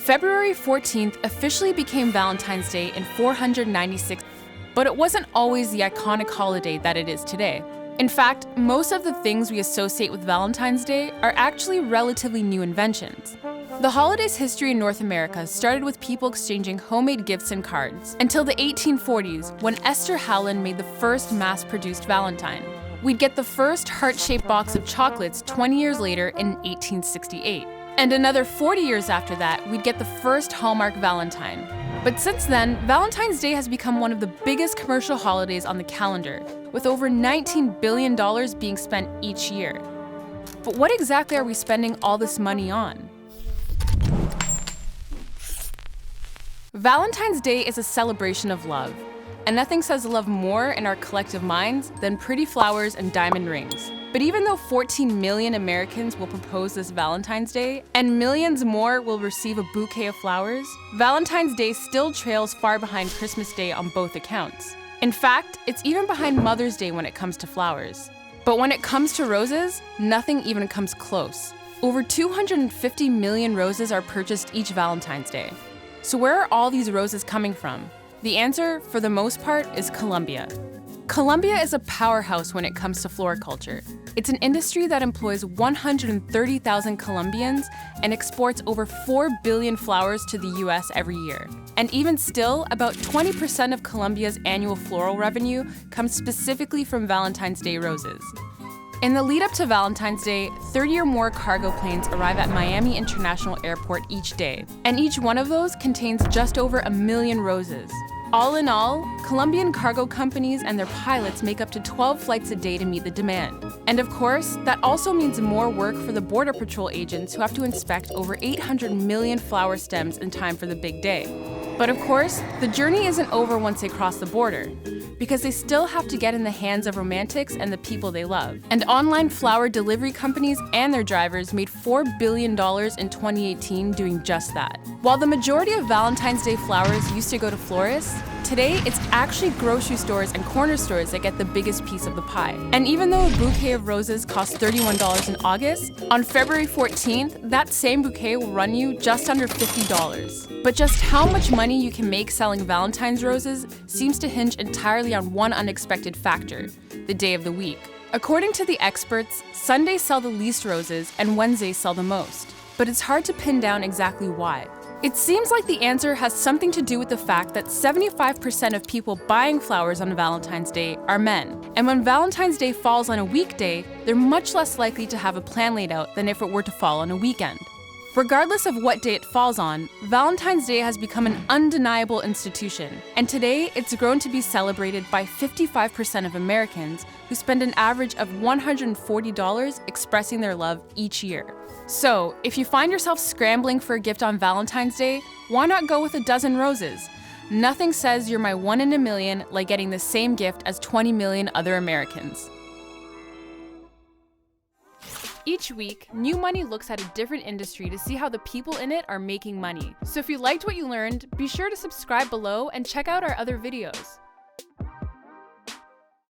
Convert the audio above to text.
February 14th officially became Valentine's Day in 496, but it wasn't always the iconic holiday that it is today. In fact, most of the things we associate with Valentine's Day are actually relatively new inventions. The holiday's history in North America started with people exchanging homemade gifts and cards until the 1840s, when Esther Howland made the first mass-produced Valentine. We'd get the first heart-shaped box of chocolates 20 years later in 1868. And another 40 years after that, we'd get the first Hallmark Valentine. But since then, Valentine's Day has become one of the biggest commercial holidays on the calendar, with over $19 billion being spent each year. But what exactly are we spending all this money on? Valentine's Day is a celebration of love, and nothing says love more in our collective minds than pretty flowers and diamond rings. But even though 14 million Americans will propose this Valentine's Day, and millions more will receive a bouquet of flowers, Valentine's Day still trails far behind Christmas Day on both accounts. In fact, it's even behind Mother's Day when it comes to flowers. But when it comes to roses, nothing even comes close. Over 250 million roses are purchased each Valentine's Day. So where are all these roses coming from? The answer, for the most part, is Colombia. Colombia is a powerhouse when it comes to floriculture. It's an industry that employs 130,000 Colombians and exports over 4 billion flowers to the US every year. And even still, about 20% of Colombia's annual floral revenue comes specifically from Valentine's Day roses. In the lead up to Valentine's Day, 30 or more cargo planes arrive at Miami International Airport each day, and each one of those contains just over 1 million roses. All in all, Colombian cargo companies and their pilots make up to 12 flights a day to meet the demand. And of course, that also means more work for the Border Patrol agents who have to inspect over 800 million flower stems in time for the big day. But of course, the journey isn't over once they cross the border, because they still have to get in the hands of romantics and the people they love. And online flower delivery companies and their drivers made $4 billion in 2018 doing just that. While the majority of Valentine's Day flowers used to go to florists, today it's actually grocery stores and corner stores that get the biggest piece of the pie. And even though a bouquet of roses costs $31 in August, on February 14th, that same bouquet will run you just under $50. But just how much money you can make selling Valentine's roses seems to hinge entirely on one unexpected factor: the day of the week. According to the experts, Sundays sell the least roses and Wednesdays sell the most. But it's hard to pin down exactly why. It seems like the answer has something to do with the fact that 75% of people buying flowers on Valentine's Day are men. And when Valentine's Day falls on a weekday, they're much less likely to have a plan laid out than if it were to fall on a weekend. Regardless of what day it falls on, Valentine's Day has become an undeniable institution, and today it's grown to be celebrated by 55% of Americans who spend an average of $140 expressing their love each year. So, if you find yourself scrambling for a gift on Valentine's Day, why not go with a dozen roses? Nothing says you're my one in a million like getting the same gift as 20 million other Americans. Each week, New Money looks at a different industry to see how the people in it are making money. So if you liked what you learned, be sure to subscribe below and check out our other videos.